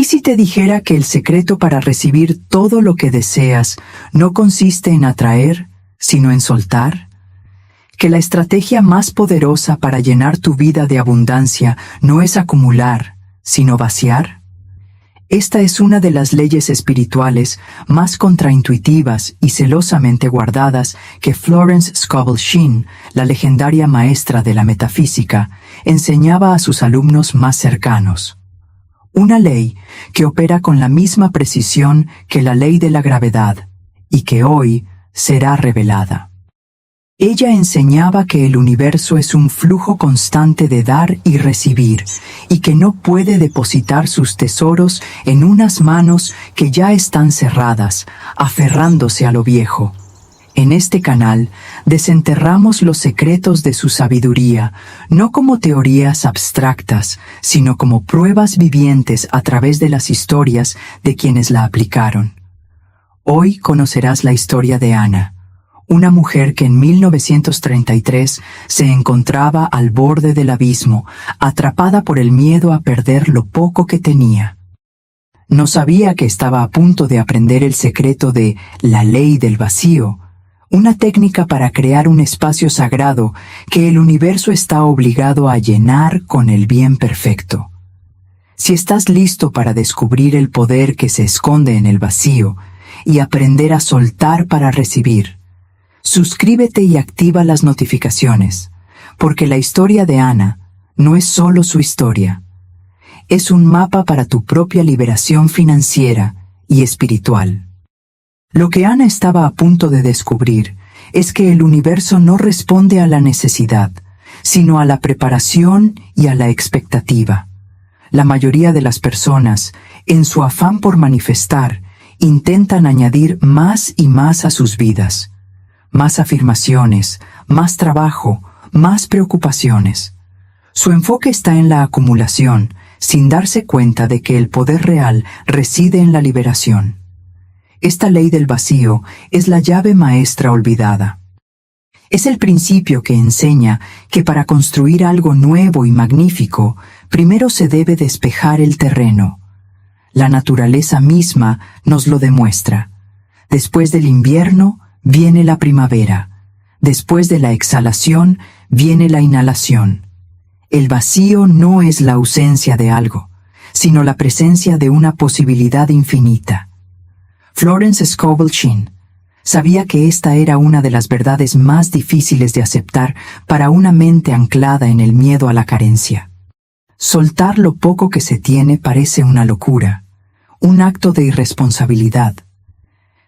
¿Y si te dijera que el secreto para recibir todo lo que deseas no consiste en atraer, sino en soltar? Que la estrategia más poderosa para llenar tu vida de abundancia no es acumular, sino vaciar. Esta es una de las leyes espirituales más contraintuitivas y celosamente guardadas que Florence Scovel Shinn, la legendaria maestra de la metafísica, enseñaba a sus alumnos más cercanos. Una ley que opera con la misma precisión que la ley de la gravedad y que hoy será revelada. Ella enseñaba que el universo es un flujo constante de dar y recibir, y que no puede depositar sus tesoros en unas manos que ya están cerradas, aferrándose a lo viejo. En este canal desenterramos los secretos de su sabiduría, no como teorías abstractas, sino como pruebas vivientes a través de las historias de quienes la aplicaron. Hoy conocerás la historia de Ana, una mujer que en 1933 se encontraba al borde del abismo, atrapada por el miedo a perder lo poco que tenía. No sabía que estaba a punto de aprender el secreto de la ley del vacío, una técnica para crear un espacio sagrado que el universo está obligado a llenar con el bien perfecto. Si estás listo para descubrir el poder que se esconde en el vacío y aprender a soltar para recibir, suscríbete y activa las notificaciones, porque la historia de Ana no es solo su historia. Es un mapa para tu propia liberación financiera y espiritual. Lo que Ana estaba a punto de descubrir es que el universo no responde a la necesidad, sino a la preparación y a la expectativa. La mayoría de las personas, en su afán por manifestar, intentan añadir más y más a sus vidas. Más afirmaciones, más trabajo, más preocupaciones. Su enfoque está en la acumulación, sin darse cuenta de que el poder real reside en la liberación. Esta ley del vacío es la llave maestra olvidada. Es el principio que enseña que para construir algo nuevo y magnífico, primero se debe despejar el terreno. La naturaleza misma nos lo demuestra. Después del invierno, viene la primavera. Después de la exhalación, viene la inhalación. El vacío no es la ausencia de algo, sino la presencia de una posibilidad infinita. Florence Scovel Shinn sabía que esta era una de las verdades más difíciles de aceptar para una mente anclada en el miedo a la carencia. Soltar lo poco que se tiene parece una locura, un acto de irresponsabilidad.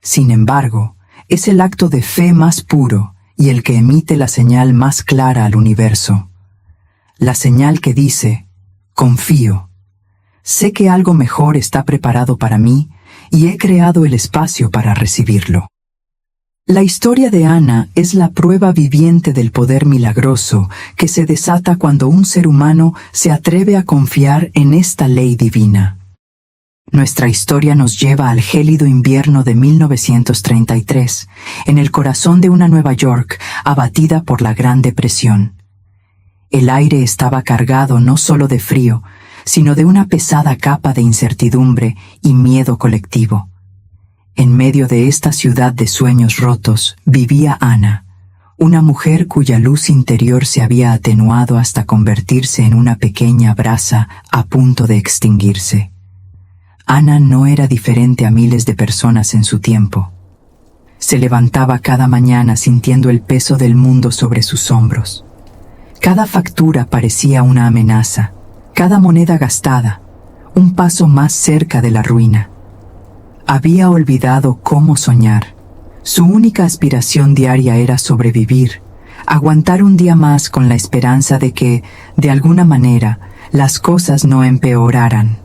Sin embargo, es el acto de fe más puro y el que emite la señal más clara al universo. La señal que dice, confío. Sé que algo mejor está preparado para mí y he creado el espacio para recibirlo. La historia de Ana es la prueba viviente del poder milagroso que se desata cuando un ser humano se atreve a confiar en esta ley divina. Nuestra historia nos lleva al gélido invierno de 1933, en el corazón de una Nueva York abatida por la Gran Depresión. El aire estaba cargado no solo de frío, sino de una pesada capa de incertidumbre y miedo colectivo. En medio de esta ciudad de sueños rotos vivía Ana, una mujer cuya luz interior se había atenuado hasta convertirse en una pequeña brasa a punto de extinguirse. Ana no era diferente a miles de personas en su tiempo. Se levantaba cada mañana sintiendo el peso del mundo sobre sus hombros. Cada factura parecía una amenaza, cada moneda gastada, un paso más cerca de la ruina. Había olvidado cómo soñar. Su única aspiración diaria era sobrevivir, aguantar un día más con la esperanza de que, de alguna manera, las cosas no empeoraran.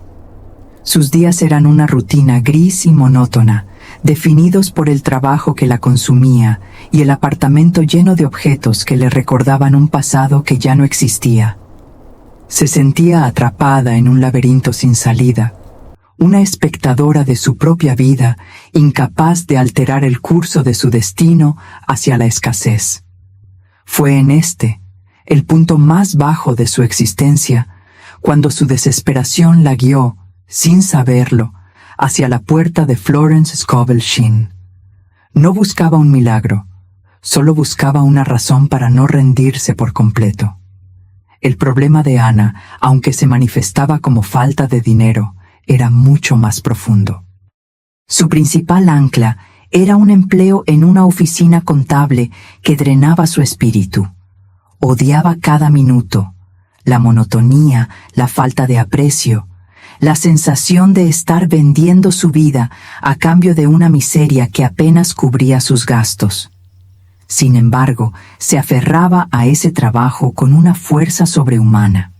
Sus días eran una rutina gris y monótona, definidos por el trabajo que la consumía y el apartamento lleno de objetos que le recordaban un pasado que ya no existía. Se sentía atrapada en un laberinto sin salida, una espectadora de su propia vida, incapaz de alterar el curso de su destino hacia la escasez. Fue en el punto más bajo de su existencia, cuando su desesperación la guió, sin saberlo, hacia la puerta de Florence Scovel Shinn. No buscaba un milagro, solo buscaba una razón para no rendirse por completo. El problema de Anna, aunque se manifestaba como falta de dinero, era mucho más profundo. Su principal ancla era un empleo en una oficina contable que drenaba su espíritu. Odiaba cada minuto, la monotonía, la falta de aprecio, la sensación de estar vendiendo su vida a cambio de una miseria que apenas cubría sus gastos. Sin embargo, se aferraba a ese trabajo con una fuerza sobrehumana.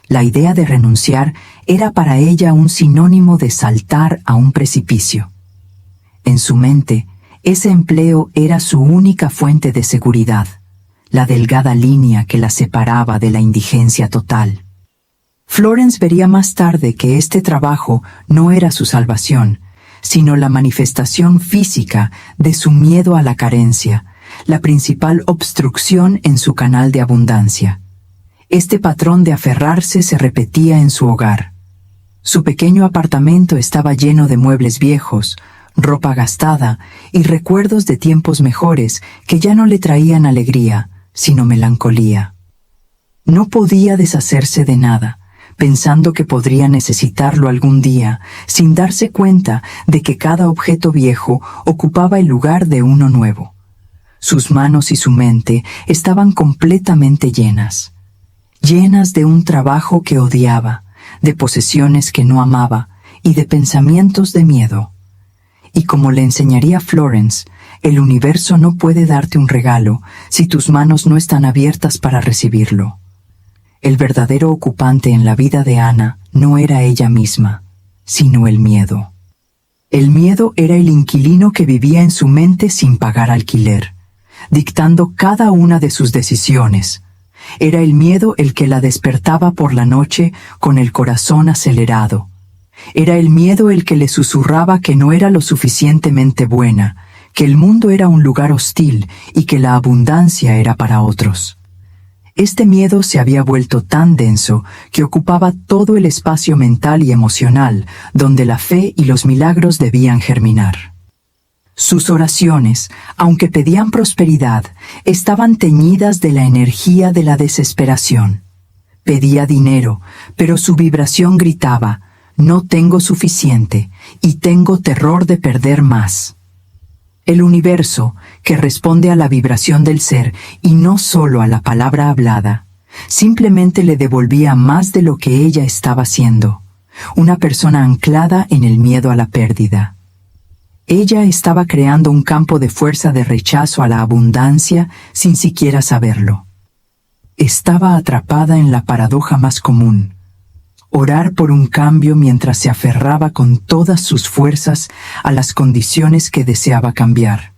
La idea de renunciar era para ella un sinónimo de saltar a un precipicio. En su mente, ese empleo era su única fuente de seguridad, la delgada línea que la separaba de la indigencia total. Florence vería más tarde que este trabajo no era su salvación, sino la manifestación física de su miedo a la carencia, la principal obstrucción en su canal de abundancia. Este patrón de aferrarse se repetía en su hogar. Su pequeño apartamento estaba lleno de muebles viejos, ropa gastada y recuerdos de tiempos mejores que ya no le traían alegría, sino melancolía. No podía deshacerse de nada, pensando que podría necesitarlo algún día, sin darse cuenta de que cada objeto viejo ocupaba el lugar de uno nuevo. Sus manos y su mente estaban completamente llenas de un trabajo que odiaba, de posesiones que no amaba y de pensamientos de miedo. Y como le enseñaría Florence, el universo no puede darte un regalo si tus manos no están abiertas para recibirlo. El verdadero ocupante en la vida de Anna no era ella misma, sino el miedo. El miedo era el inquilino que vivía en su mente sin pagar alquiler, dictando cada una de sus decisiones. Era el miedo el que la despertaba por la noche con el corazón acelerado. Era el miedo el que le susurraba que no era lo suficientemente buena, que el mundo era un lugar hostil y que la abundancia era para otros. Este miedo se había vuelto tan denso que ocupaba todo el espacio mental y emocional donde la fe y los milagros debían germinar. Sus oraciones, aunque pedían prosperidad, estaban teñidas de la energía de la desesperación. Pedía dinero, pero su vibración gritaba: no tengo suficiente y tengo terror de perder más. El universo, que responde a la vibración del ser y no solo a la palabra hablada, simplemente le devolvía más de lo que ella estaba siendo, una persona anclada en el miedo a la pérdida. Ella estaba creando un campo de fuerza de rechazo a la abundancia sin siquiera saberlo. Estaba atrapada en la paradoja más común: orar por un cambio mientras se aferraba con todas sus fuerzas a las condiciones que deseaba cambiar.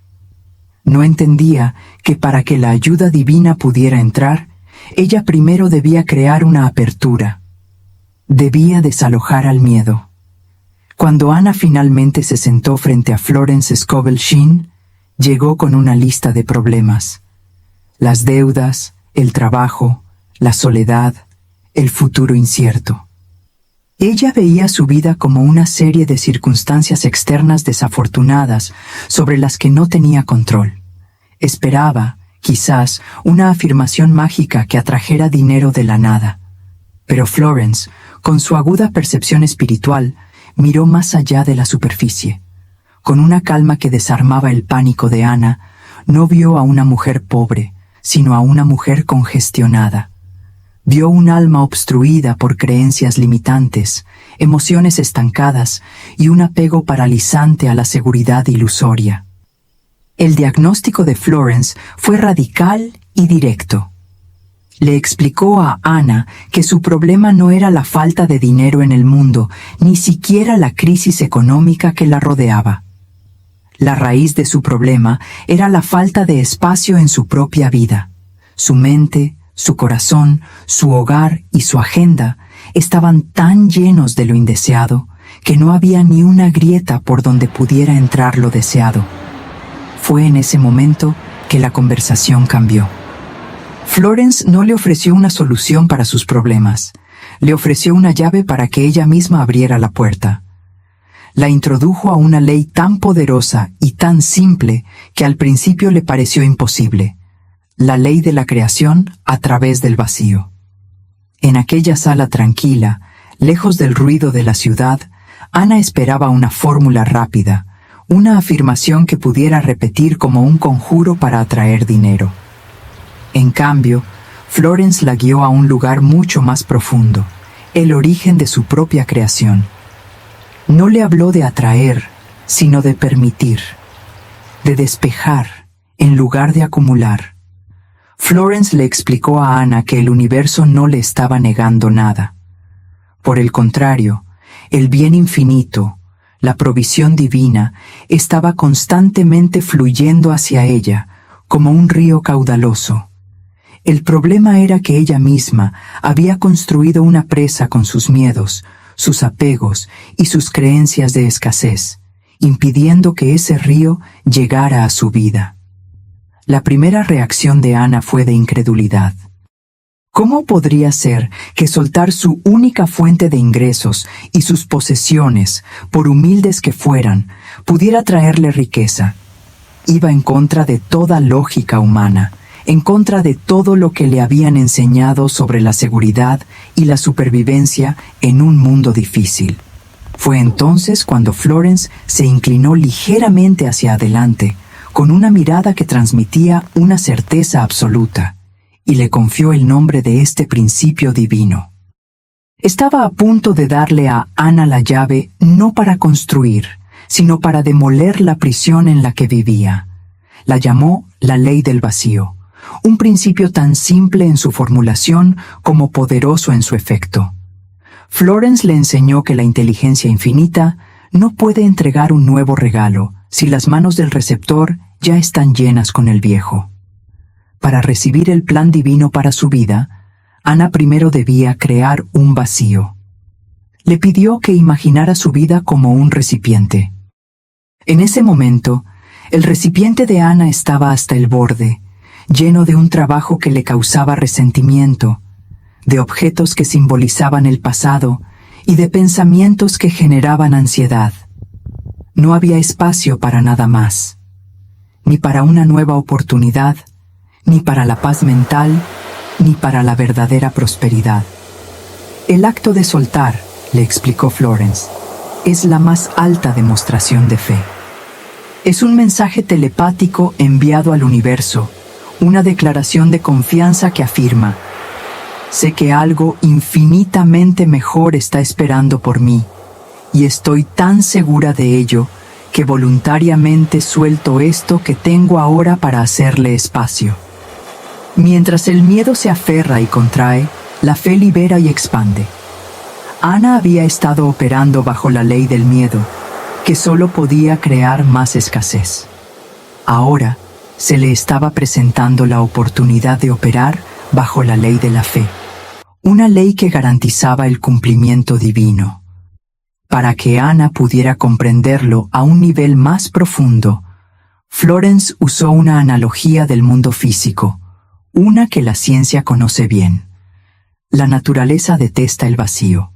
No entendía que para que la ayuda divina pudiera entrar, ella primero debía crear una apertura. Debía desalojar al miedo. Cuando Anna finalmente se sentó frente a Florence Scovel Shinn, llegó con una lista de problemas: las deudas, el trabajo, la soledad, el futuro incierto. Ella veía su vida como una serie de circunstancias externas desafortunadas sobre las que no tenía control. Esperaba, quizás, una afirmación mágica que atrajera dinero de la nada. Pero Florence, con su aguda percepción espiritual, miró más allá de la superficie. Con una calma que desarmaba el pánico de Anna, no vio a una mujer pobre, sino a una mujer congestionada. Vio un alma obstruida por creencias limitantes, emociones estancadas y un apego paralizante a la seguridad ilusoria. El diagnóstico de Florence fue radical y directo. Le explicó a Anna que su problema no era la falta de dinero en el mundo, ni siquiera la crisis económica que la rodeaba. La raíz de su problema era la falta de espacio en su propia vida. Su mente, su corazón, su hogar y su agenda estaban tan llenos de lo indeseado que no había ni una grieta por donde pudiera entrar lo deseado. Fue en ese momento que la conversación cambió. Florence no le ofreció una solución para sus problemas. le ofreció una llave para que ella misma abriera la puerta. La introdujo a una ley tan poderosa y tan simple que al principio le pareció imposible: la ley de la creación a través del vacío. En aquella sala tranquila, lejos del ruido de la ciudad, Ana esperaba una fórmula rápida, una afirmación que pudiera repetir como un conjuro para atraer dinero. En cambio, Florence la guió a un lugar mucho más profundo, el origen de su propia creación. No le habló de atraer, sino de permitir, de despejar, en lugar de acumular. Florence le explicó a Ana que el universo no le estaba negando nada. Por el contrario, el bien infinito, la provisión divina, estaba constantemente fluyendo hacia ella, como un río caudaloso. El problema era que ella misma había construido una presa con sus miedos, sus apegos y sus creencias de escasez, impidiendo que ese río llegara a su vida. La primera reacción de Ana fue de incredulidad. ¿Cómo podría ser que soltar su única fuente de ingresos y sus posesiones, por humildes que fueran, pudiera traerle riqueza? Iba en contra de toda lógica humana, en contra de todo lo que le habían enseñado sobre la seguridad y la supervivencia en un mundo difícil. Fue entonces cuando Florence se inclinó ligeramente hacia adelante, con una mirada que transmitía una certeza absoluta, y le confió el nombre de este principio divino. Estaba a punto de darle a Ana la llave no para construir, sino para demoler la prisión en la que vivía. La llamó la ley del vacío, un principio tan simple en su formulación como poderoso en su efecto. Florence le enseñó que la inteligencia infinita no puede entregar un nuevo regalo si las manos del receptor ya están llenas con el viejo. Para recibir el plan divino para su vida, Ana primero debía crear un vacío. Le pidió que imaginara su vida como un recipiente. En ese momento, el recipiente de Ana estaba hasta el borde, lleno de un trabajo que le causaba resentimiento, de objetos que simbolizaban el pasado y de pensamientos que generaban ansiedad. No había espacio para nada más, ni para una nueva oportunidad, ni para la paz mental, ni para la verdadera prosperidad. El acto de soltar, le explicó Florence, es la más alta demostración de fe. Es un mensaje telepático enviado al universo, una declaración de confianza que afirma: sé que algo infinitamente mejor está esperando por mí, y estoy tan segura de ello que voluntariamente suelto esto que tengo ahora para hacerle espacio. Mientras el miedo se aferra y contrae, la fe libera y expande. Ana había estado operando bajo la ley del miedo, que solo podía crear más escasez. Ahora se le estaba presentando la oportunidad de operar bajo la ley de la fe, una ley que garantizaba el cumplimiento divino. Para que Ana pudiera comprenderlo a un nivel más profundo, Florence usó una analogía del mundo físico, una que la ciencia conoce bien. La naturaleza detesta el vacío.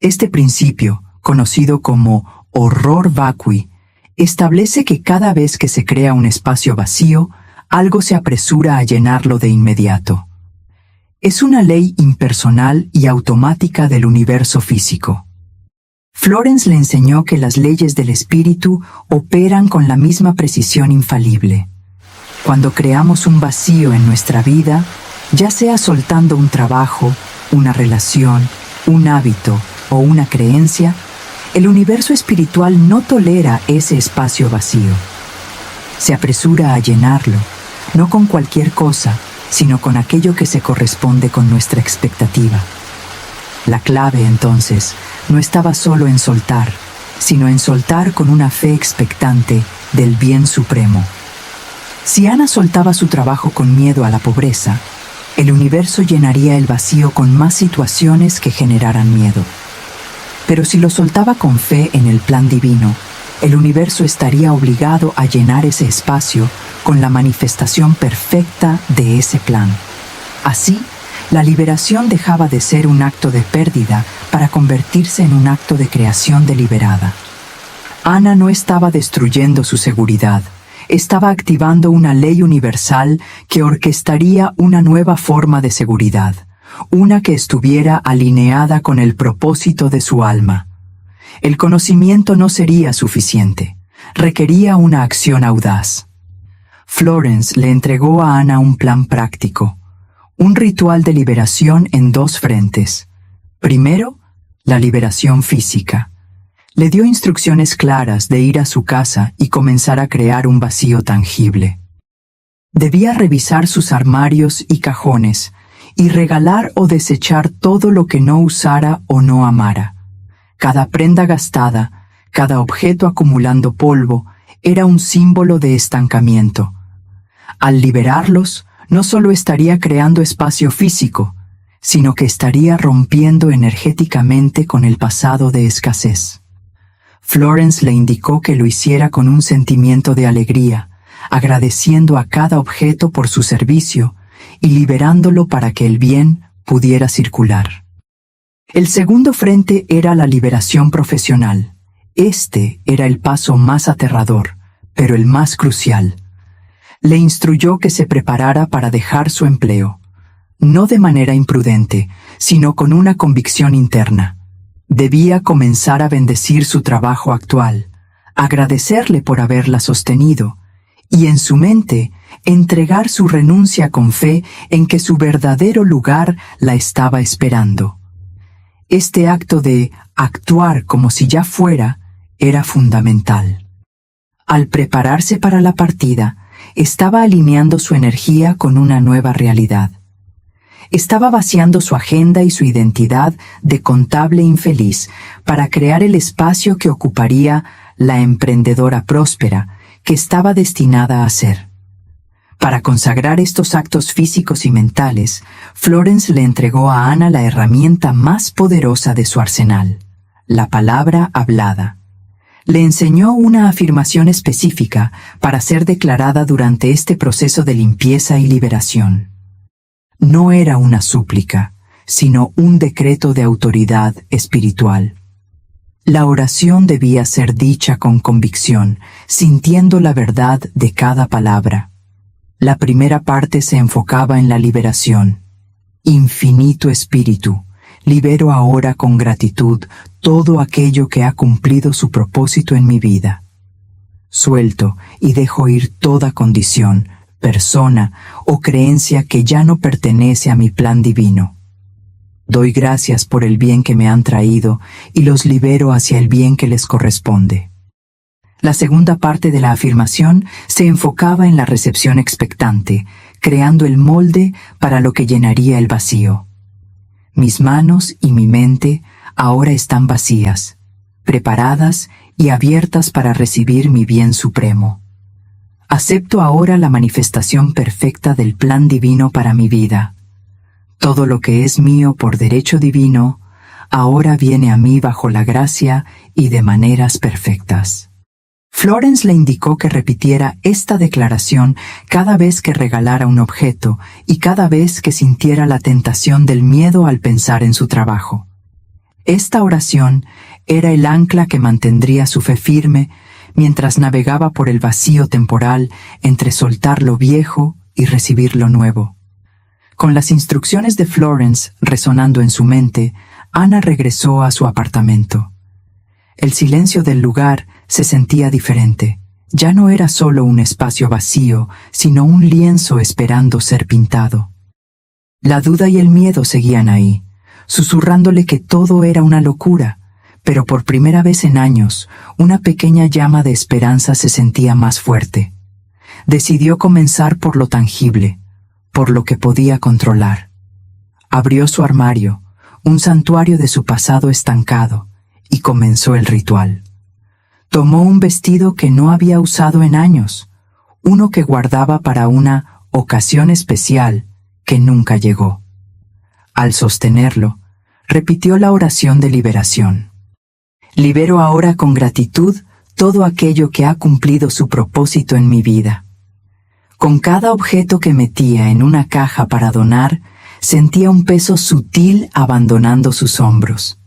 Este principio, conocido como horror vacui, establece que cada vez que se crea un espacio vacío, algo se apresura a llenarlo de inmediato. Es una ley impersonal y automática del universo físico. Florence le enseñó que las leyes del espíritu operan con la misma precisión infalible. Cuando creamos un vacío en nuestra vida, ya sea soltando un trabajo, una relación, un hábito o una creencia, el universo espiritual no tolera ese espacio vacío. Se apresura a llenarlo, no con cualquier cosa, sino con aquello que se corresponde con nuestra expectativa. La clave, entonces, no estaba solo en soltar, sino en soltar con una fe expectante del bien supremo. Si Ana soltaba su trabajo con miedo a la pobreza, el universo llenaría el vacío con más situaciones que generaran miedo. Pero si lo soltaba con fe en el plan divino, el universo estaría obligado a llenar ese espacio con la manifestación perfecta de ese plan. Así, La liberación dejaba de ser un acto de pérdida para convertirse en un acto de creación deliberada. Ana no estaba destruyendo su seguridad, estaba activando una ley universal que orquestaría una nueva forma de seguridad, una que estuviera alineada con el propósito de su alma. El conocimiento no sería suficiente, requería una acción audaz. Florence le entregó a Ana un plan práctico, un ritual de liberación en dos frentes. Primero, la liberación física. Le dio instrucciones claras de ir a su casa y comenzar a crear un vacío tangible. Debía revisar sus armarios y cajones y regalar o desechar todo lo que no usara o no amara. Cada prenda gastada, cada objeto acumulando polvo, era un símbolo de estancamiento. Al liberarlos, no solo estaría creando espacio físico, sino que estaría rompiendo energéticamente con el pasado de escasez. Florence le indicó que lo hiciera con un sentimiento de alegría, agradeciendo a cada objeto por su servicio y liberándolo para que el bien pudiera circular. El segundo frente era la liberación profesional. Este era el paso más aterrador, pero el más crucial. Le instruyó que se preparara para dejar su empleo, no de manera imprudente, sino con una convicción interna. Debía comenzar a bendecir su trabajo actual, agradecerle por haberla sostenido, y en su mente entregar su renuncia con fe en que su verdadero lugar la estaba esperando. Este acto de actuar como si ya fuera era fundamental. Al prepararse para la partida, estaba alineando su energía con una nueva realidad. Estaba vaciando su agenda y su identidad de contable infeliz para crear el espacio que ocuparía la emprendedora próspera que estaba destinada a ser. Para consagrar estos actos físicos y mentales, Florence le entregó a Ana la herramienta más poderosa de su arsenal, la palabra hablada. Le enseñó una afirmación específica para ser declarada durante este proceso de limpieza y liberación. No era una súplica, sino un decreto de autoridad espiritual. La oración debía ser dicha con convicción, sintiendo la verdad de cada palabra. La primera parte se enfocaba en la liberación. Infinito Espíritu, libero ahora con gratitud todo aquello que ha cumplido su propósito en mi vida. Suelto y dejo ir toda condición, persona o creencia que ya no pertenece a mi plan divino. Doy gracias por el bien que me han traído y los libero hacia el bien que les corresponde. La segunda parte de la afirmación se enfocaba en la recepción expectante, creando el molde para lo que llenaría el vacío. Mis manos y mi mente ahora están vacías, preparadas y abiertas para recibir mi bien supremo. Acepto ahora la manifestación perfecta del plan divino para mi vida. Todo lo que es mío por derecho divino, ahora viene a mí bajo la gracia y de maneras perfectas. Florence le indicó que repitiera esta declaración cada vez que regalara un objeto y cada vez que sintiera la tentación del miedo al pensar en su trabajo. Esta oración era el ancla que mantendría su fe firme mientras navegaba por el vacío temporal entre soltar lo viejo y recibir lo nuevo. Con las instrucciones de Florence resonando en su mente, Ana regresó a su apartamento. El silencio del lugar se sentía diferente. Ya no era solo un espacio vacío, sino un lienzo esperando ser pintado. La duda y el miedo seguían ahí, susurrándole que todo era una locura, pero por primera vez en años, una pequeña llama de esperanza se sentía más fuerte. Decidió comenzar por lo tangible, por lo que podía controlar. Abrió su armario, un santuario de su pasado estancado, y comenzó el ritual. Tomó un vestido que no había usado en años, uno que guardaba para una ocasión especial que nunca llegó. Al sostenerlo, repitió la oración de liberación. Libero ahora con gratitud todo aquello que ha cumplido su propósito en mi vida. Con cada objeto que metía en una caja para donar, sentía un peso sutil abandonando sus hombros.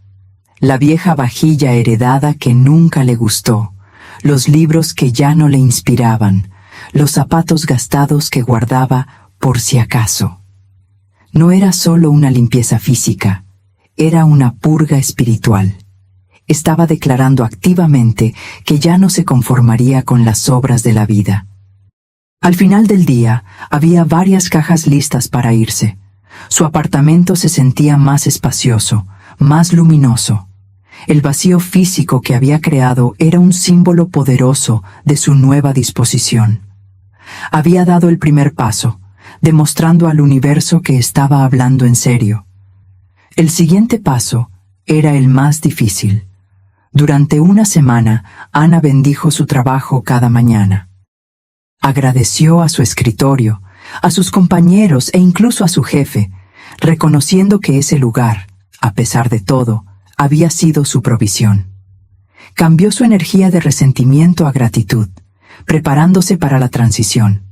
La vieja vajilla heredada que nunca le gustó, los libros que ya no le inspiraban, los zapatos gastados que guardaba por si acaso. No era solo una limpieza física, era una purga espiritual. Estaba declarando activamente que ya no se conformaría con las sobras de la vida. Al final del día, había varias cajas listas para irse. Su apartamento se sentía más espacioso, más luminoso. El vacío físico que había creado era un símbolo poderoso de su nueva disposición. Había dado el primer paso, demostrando al universo que estaba hablando en serio. El siguiente paso era el más difícil. Durante una semana, Ana bendijo su trabajo cada mañana. Agradeció a su escritorio, a sus compañeros e incluso a su jefe, reconociendo que ese lugar, a pesar de todo, había sido su provisión. Cambió su energía de resentimiento a gratitud, preparándose para la transición.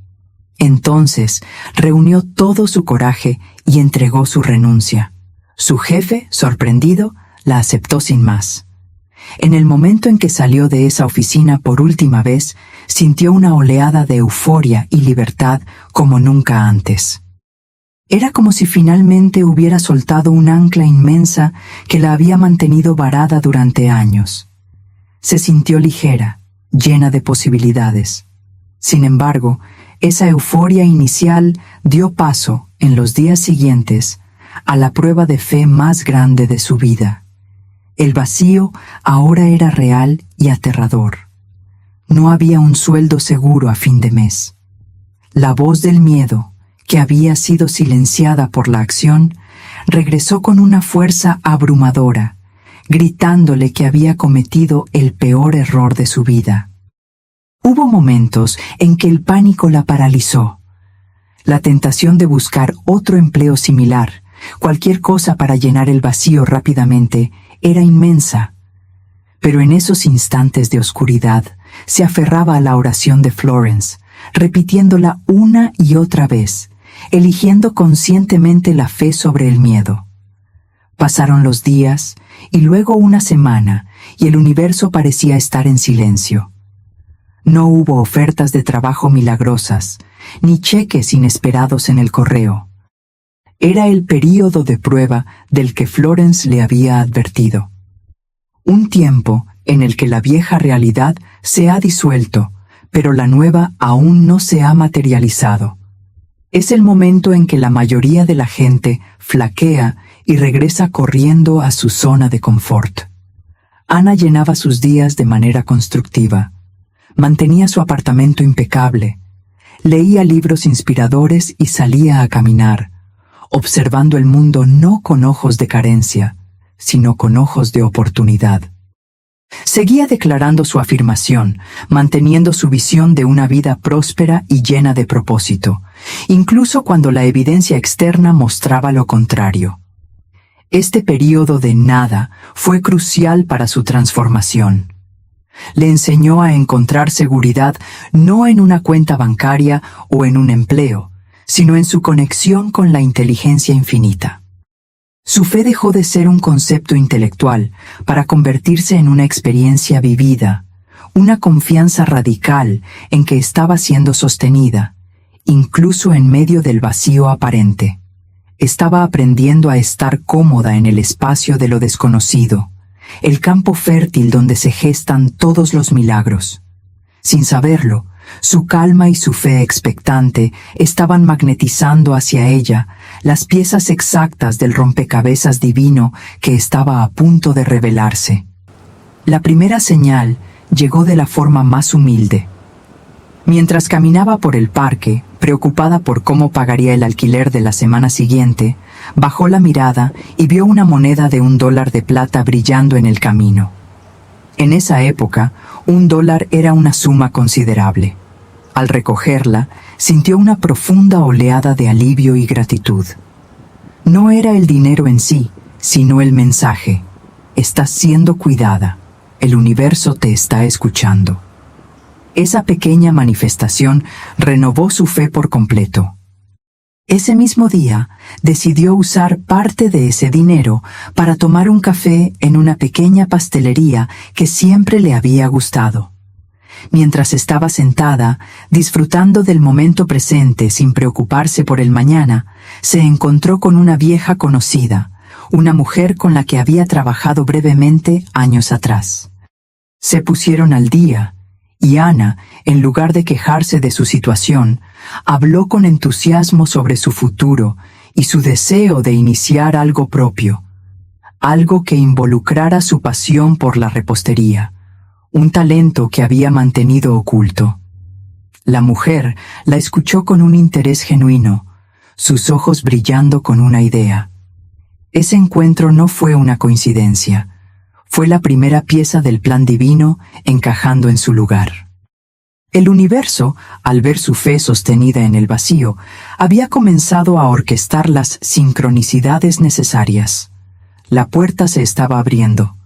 Entonces, reunió todo su coraje y entregó su renuncia. Su jefe, sorprendido, la aceptó sin más. En el momento en que salió de esa oficina por última vez, sintió una oleada de euforia y libertad como nunca antes. Era como si finalmente hubiera soltado un ancla inmensa que la había mantenido varada durante años. Se sintió ligera, llena de posibilidades. Sin embargo, esa euforia inicial dio paso, en los días siguientes, a la prueba de fe más grande de su vida. El vacío ahora era real y aterrador. No había un sueldo seguro a fin de mes. La voz del miedo, que había sido silenciada por la acción, regresó con una fuerza abrumadora, gritándole que había cometido el peor error de su vida. Hubo momentos en que el pánico la paralizó. La tentación de buscar otro empleo similar, cualquier cosa para llenar el vacío rápidamente, era inmensa. Pero en esos instantes de oscuridad se aferraba a la oración de Florence, repitiéndola una y otra vez, eligiendo conscientemente la fe sobre el miedo. Pasaron los días y luego una semana y el universo parecía estar en silencio. No hubo ofertas de trabajo milagrosas, ni cheques inesperados en el correo. Era el período de prueba del que Florence le había advertido. Un tiempo en el que la vieja realidad se ha disuelto, pero la nueva aún no se ha materializado. Es el momento en que la mayoría de la gente flaquea y regresa corriendo a su zona de confort. Ana llenaba sus días de manera constructiva. Mantenía su apartamento impecable. Leía libros inspiradores y salía a caminar, observando el mundo no con ojos de carencia, sino con ojos de oportunidad. Seguía declarando su afirmación, manteniendo su visión de una vida próspera y llena de propósito, incluso cuando la evidencia externa mostraba lo contrario. Este período de nada fue crucial para su transformación. Le enseñó a encontrar seguridad no en una cuenta bancaria o en un empleo, sino en su conexión con la inteligencia infinita. Su fe dejó de ser un concepto intelectual para convertirse en una experiencia vivida, una confianza radical en que estaba siendo sostenida, incluso en medio del vacío aparente. Estaba aprendiendo a estar cómoda en el espacio de lo desconocido, el campo fértil donde se gestan todos los milagros. Sin saberlo, su calma y su fe expectante estaban magnetizando hacia ella las piezas exactas del rompecabezas divino que estaba a punto de revelarse. La primera señal llegó de la forma más humilde. Mientras caminaba por el parque, preocupada por cómo pagaría el alquiler de la semana siguiente, bajó la mirada y vio una moneda de $1 de plata brillando en el camino. En esa época, $1 era una suma considerable. Al recogerla, sintió una profunda oleada de alivio y gratitud. No era el dinero en sí, sino el mensaje. Estás siendo cuidada. El universo te está escuchando. Esa pequeña manifestación renovó su fe por completo. Ese mismo día, decidió usar parte de ese dinero para tomar un café en una pequeña pastelería que siempre le había gustado. Mientras estaba sentada, disfrutando del momento presente sin preocuparse por el mañana, se encontró con una vieja conocida, una mujer con la que había trabajado brevemente años atrás. Se pusieron al día, y Ana, en lugar de quejarse de su situación, habló con entusiasmo sobre su futuro y su deseo de iniciar algo propio, algo que involucrara su pasión por la repostería, un talento que había mantenido oculto. La mujer la escuchó con un interés genuino, sus ojos brillando con una idea. Ese encuentro no fue una coincidencia, fue la primera pieza del plan divino encajando en su lugar. El universo, al ver su fe sostenida en el vacío, había comenzado a orquestar las sincronicidades necesarias. La puerta se estaba abriendo.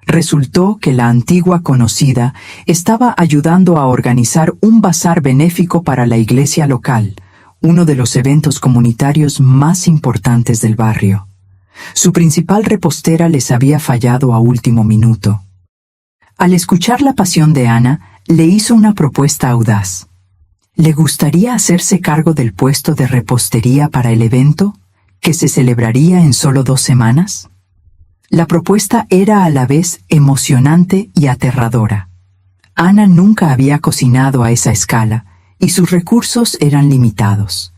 Resultó que la antigua conocida estaba ayudando a organizar un bazar benéfico para la iglesia local, uno de los eventos comunitarios más importantes del barrio. Su principal repostera les había fallado a último minuto. Al escuchar la pasión de Ana, le hizo una propuesta audaz. ¿Le gustaría hacerse cargo del puesto de repostería para el evento, que se celebraría en solo 2 semanas? La propuesta era a la vez emocionante y aterradora. Ana nunca había cocinado a esa escala, y sus recursos eran limitados.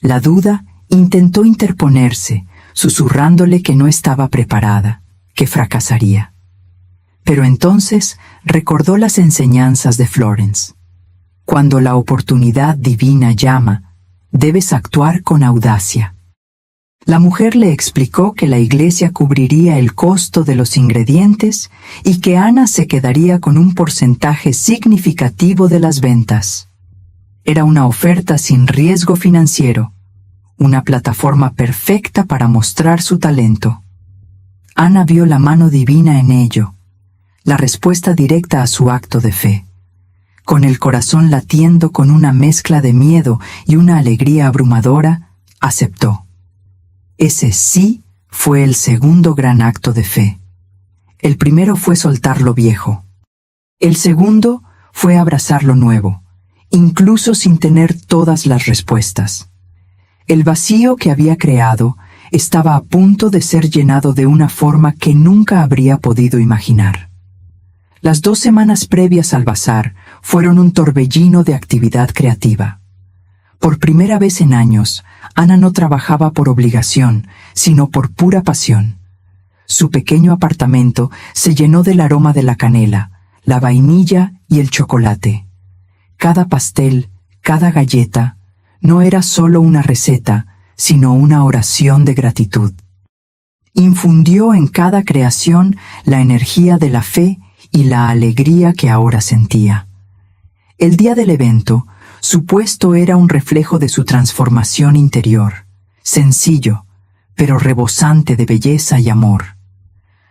La duda intentó interponerse, susurrándole que no estaba preparada, que fracasaría. Pero entonces recordó las enseñanzas de Florence. Cuando la oportunidad divina llama, debes actuar con audacia. La mujer le explicó que la iglesia cubriría el costo de los ingredientes y que Ana se quedaría con un porcentaje significativo de las ventas. Era una oferta sin riesgo financiero, una plataforma perfecta para mostrar su talento. Ana vio la mano divina en ello, la respuesta directa a su acto de fe. Con el corazón latiendo con una mezcla de miedo y una alegría abrumadora, aceptó. Ese sí fue el segundo gran acto de fe. El primero fue soltar lo viejo. El segundo fue abrazar lo nuevo, incluso sin tener todas las respuestas. El vacío que había creado estaba a punto de ser llenado de una forma que nunca habría podido imaginar. Las 2 semanas previas al bazar fueron un torbellino de actividad creativa. Por primera vez en años, Ana no trabajaba por obligación, sino por pura pasión. Su pequeño apartamento se llenó del aroma de la canela, la vainilla y el chocolate. Cada pastel, cada galleta, no era solo una receta, sino una oración de gratitud. Infundió en cada creación la energía de la fe y la alegría que ahora sentía. El día del evento, su puesto era un reflejo de su transformación interior, sencillo, pero rebosante de belleza y amor.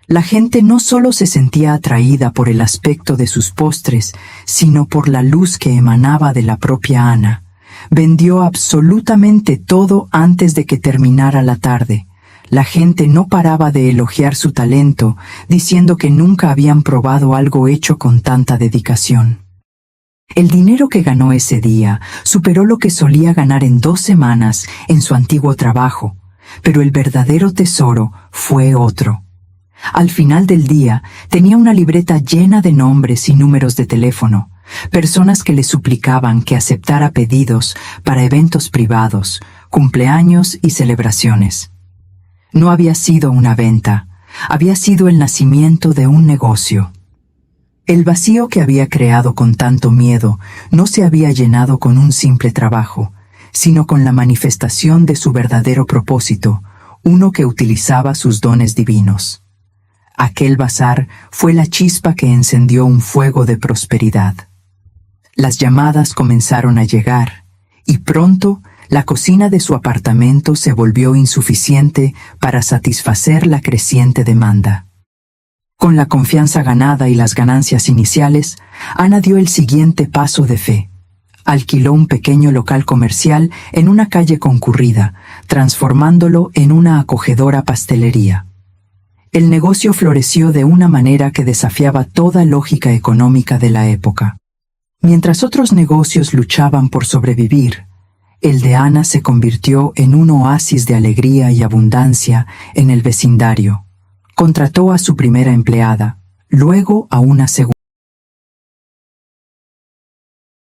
La gente no solo se sentía atraída por el aspecto de sus postres, sino por la luz que emanaba de la propia Ana. Vendió absolutamente todo antes de que terminara la tarde. La gente no paraba de elogiar su talento, diciendo que nunca habían probado algo hecho con tanta dedicación. El dinero que ganó ese día superó lo que solía ganar en 2 semanas en su antiguo trabajo, pero el verdadero tesoro fue otro. Al final del día tenía una libreta llena de nombres y números de teléfono, personas que le suplicaban que aceptara pedidos para eventos privados, cumpleaños y celebraciones. No había sido una venta, había sido el nacimiento de un negocio. El vacío que había creado con tanto miedo no se había llenado con un simple trabajo, sino con la manifestación de su verdadero propósito, uno que utilizaba sus dones divinos. Aquel bazar fue la chispa que encendió un fuego de prosperidad. Las llamadas comenzaron a llegar, y pronto la cocina de su apartamento se volvió insuficiente para satisfacer la creciente demanda. Con la confianza ganada y las ganancias iniciales, Ana dio el siguiente paso de fe: Alquiló un pequeño local comercial en una calle concurrida, transformándolo en una acogedora pastelería. El negocio floreció de una manera que desafiaba toda lógica económica de la época. Mientras otros negocios luchaban por sobrevivir, el de Ana se convirtió en un oasis de alegría y abundancia en el vecindario. Contrató a su primera empleada, luego a una segunda.